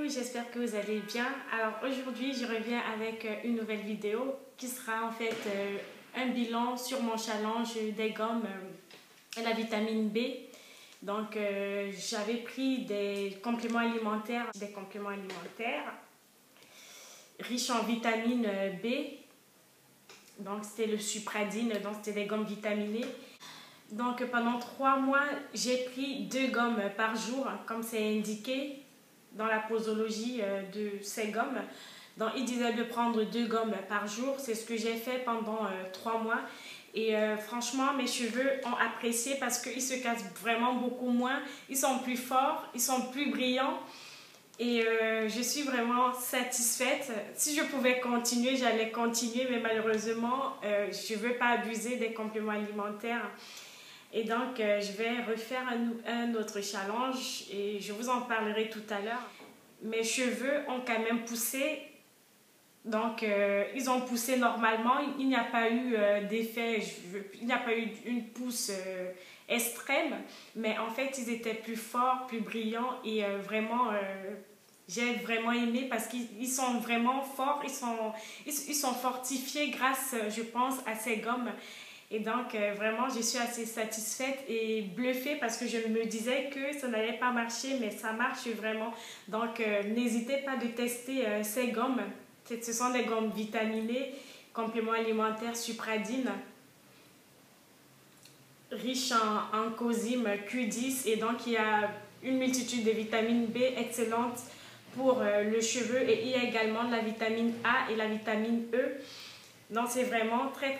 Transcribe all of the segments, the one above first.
j'espère que vous allez bien. Alors aujourd'hui, je reviens avec une nouvelle vidéo qui sera en fait un bilan sur mon challenge des gommes et la vitamine B. Donc j'avais pris des compléments alimentaires riches en vitamine B. Donc c'était le Supradyn, donc c'était des gommes vitaminées. Donc pendant 3 mois, j'ai pris 2 gommes par jour, comme c'est indiqué dans la posologie de ces gommes. Donc il disait de prendre 2 gommes par jour. C'est ce que j'ai fait pendant 3 mois. Et franchement, mes cheveux ont apprécié parce qu'ils se cassent vraiment beaucoup moins. Ils sont plus forts, ils sont plus brillants. Et je suis vraiment satisfaite. Si je pouvais continuer, j'allais continuer. Mais malheureusement, je ne veux pas abuser des compléments alimentaires. Et donc, je vais refaire un autre challenge et je vous en parlerai tout à l'heure. Mes cheveux ont quand même poussé. Donc, ils ont poussé normalement. Il n'y a pas eu d'effet, il n'y a pas eu une pousse extrême. Mais en fait, ils étaient plus forts, plus brillants et vraiment, j'ai vraiment aimé parce qu'ils sont vraiment forts. Ils sont fortifiés grâce, je pense, à ces gommes. Et donc, vraiment, je suis assez satisfaite et bluffée parce que je me disais que ça n'allait pas marcher, mais ça marche vraiment. Donc, n'hésitez pas de tester ces gommes. Ce sont des gommes vitaminées, compléments alimentaires Supradyn, riches en coenzyme Q10. Et donc, il y a une multitude de vitamines B excellentes pour le cheveu. Et il y a également de la vitamine A et la vitamine E. Donc c'est vraiment très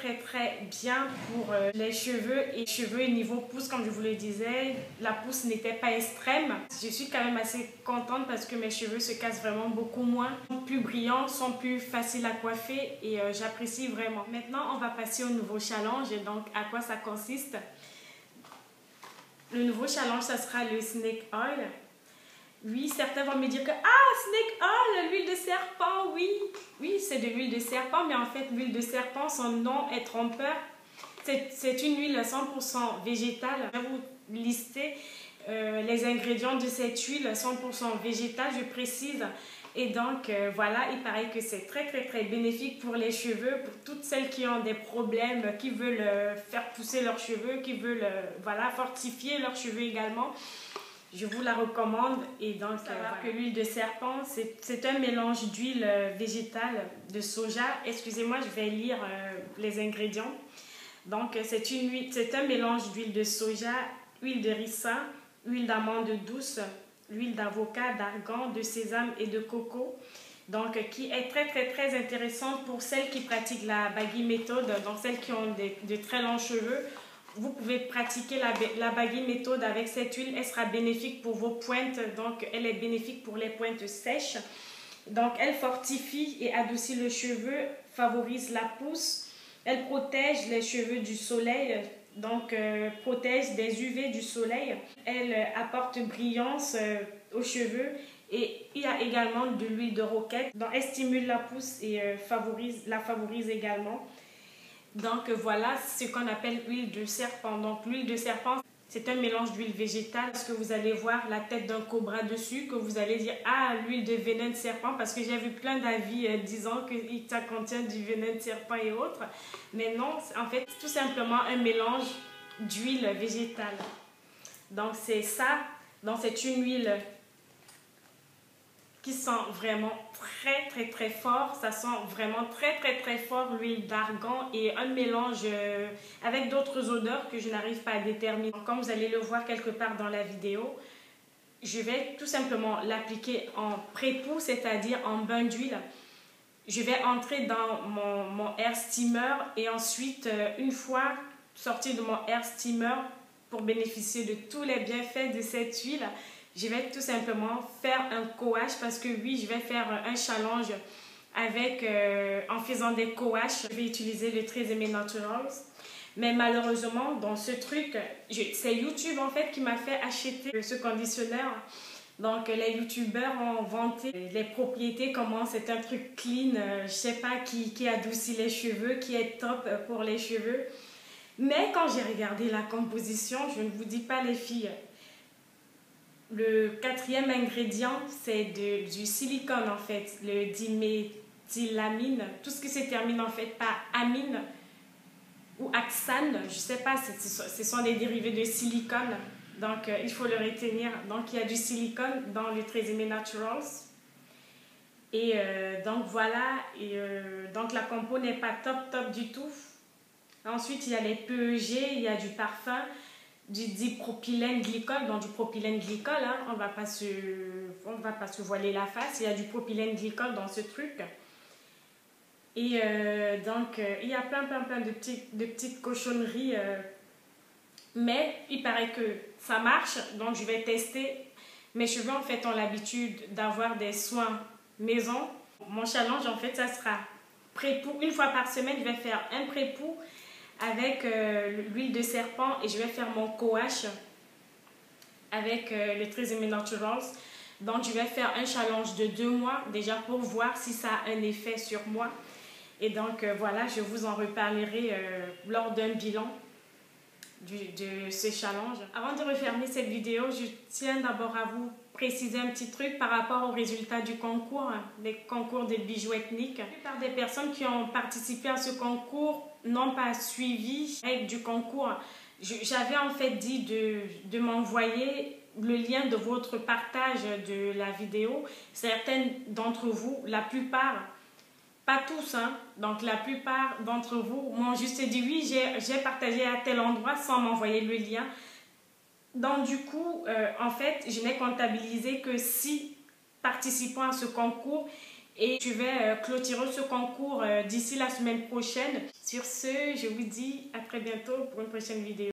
bien pour les cheveux et niveau pousse, comme je vous le disais, la pousse n'était pas extrême. Je suis quand même assez contente parce que mes cheveux se cassent vraiment beaucoup moins, sont plus brillants, sont plus faciles à coiffer et j'apprécie vraiment. Maintenant on va passer au nouveau challenge. Et donc à quoi ça consiste? Le nouveau challenge, ça sera le snake oil. Oui, certains vont me dire que snake oil, l'huile de serpent, oui, c'est de l'huile de serpent, mais en fait, l'huile de serpent, son nom est trompeur. C'est une huile 100% végétale. Je vais vous lister les ingrédients de cette huile 100% végétale, je précise. Et donc, voilà, il paraît que c'est très bénéfique pour les cheveux, pour toutes celles qui ont des problèmes, qui veulent faire pousser leurs cheveux, qui veulent fortifier leurs cheveux également. Je vous la recommande. Et donc, savoir que l'huile de serpent, c'est un mélange d'huile végétale de soja. Excusez-moi, je vais lire les ingrédients. Donc, c'est un mélange d'huile de soja, huile de ricin, huile d'amande douce, l'huile d'avocat, d'argan, de sésame et de coco. Donc, qui est très intéressante pour celles qui pratiquent la baggy méthode, donc celles qui ont de très longs cheveux. Vous pouvez pratiquer la baggy méthode avec cette huile. Elle sera bénéfique pour vos pointes. Donc, elle est bénéfique pour les pointes sèches. Donc, elle fortifie et adoucit le cheveu, favorise la pousse. Elle protège les cheveux du soleil, donc protège des UV du soleil. Elle apporte brillance aux cheveux. Et il y a également de l'huile de roquette. Donc, elle stimule la pousse et la favorise également. Donc voilà ce qu'on appelle l'huile de serpent. Donc l'huile de serpent, c'est un mélange d'huile végétale. Parce que vous allez voir la tête d'un cobra dessus, que vous allez dire l'huile de venin de serpent, parce que j'ai vu plein d'avis disant que ça contient du venin de serpent et autres. Mais non, en fait, c'est tout simplement un mélange d'huile végétale. Donc c'est ça. Donc c'est une huile qui sent vraiment très fort. Ça sent vraiment très fort l'huile d'argan et un mélange avec d'autres odeurs que je n'arrive pas à déterminer. Comme vous allez le voir quelque part dans la vidéo, je vais tout simplement l'appliquer en pré-pou, c'est-à-dire en bain d'huile. Je vais entrer dans mon air steamer et ensuite, une fois sorti de mon air steamer, pour bénéficier de tous les bienfaits de cette huile, je vais tout simplement faire un coache parce que oui, je vais faire un challenge en faisant des coaches. Je vais utiliser le Tresemme Naturals. Mais malheureusement, dans ce truc, c'est YouTube en fait qui m'a fait acheter ce conditionneur. Donc les youtubeurs ont vanté les propriétés, comment c'est un truc clean, je sais pas, qui adoucit les cheveux, qui est top pour les cheveux. Mais quand j'ai regardé la composition, je ne vous dis pas les filles, Le quatrième ingrédient, c'est du silicone en fait, le diméthylamine. Tout ce qui se termine en fait par amine ou axane, je ne sais pas, ce sont des dérivés de silicone. Donc, il faut le retenir. Donc, il y a du silicone dans le Tresemme Naturals. Et donc, voilà. Et donc, la compo n'est pas top du tout. Ensuite, il y a les PEG, il y a du parfum, du dipropylène glycol, donc du propylène glycol, hein, on ne va pas se voiler la face, il y a du propylène glycol dans ce truc. Et donc, il y a plein de petites cochonneries, mais il paraît que ça marche, donc je vais tester. Mes cheveux, en fait, ont l'habitude d'avoir des soins maison. Mon challenge, en fait, ça sera pré-pou. Une fois par semaine, je vais faire un pré-pou avec l'huile de serpent et je vais faire mon coache avec le Tresemme Naturals. Donc, je vais faire un challenge de 2 mois déjà pour voir si ça a un effet sur moi. Et donc, voilà, je vous en reparlerai lors d'un bilan de ce challenge. Avant de refermer cette vidéo, je tiens d'abord à vous préciser un petit truc par rapport aux résultats du concours, des concours de bijoux ethniques. La plupart des personnes qui ont participé à ce concours n'ont pas suivi les règles du concours. J'avais en fait dit de m'envoyer le lien de votre partage de la vidéo. Certaines d'entre vous, la plupart, pas tous, hein, donc la plupart d'entre vous m'ont juste dit oui, j'ai partagé à tel endroit sans m'envoyer le lien. Donc du coup, en fait, je n'ai comptabilisé que 6 participants à ce concours et je vais clôturer ce concours d'ici la semaine prochaine. Sur ce, je vous dis à très bientôt pour une prochaine vidéo.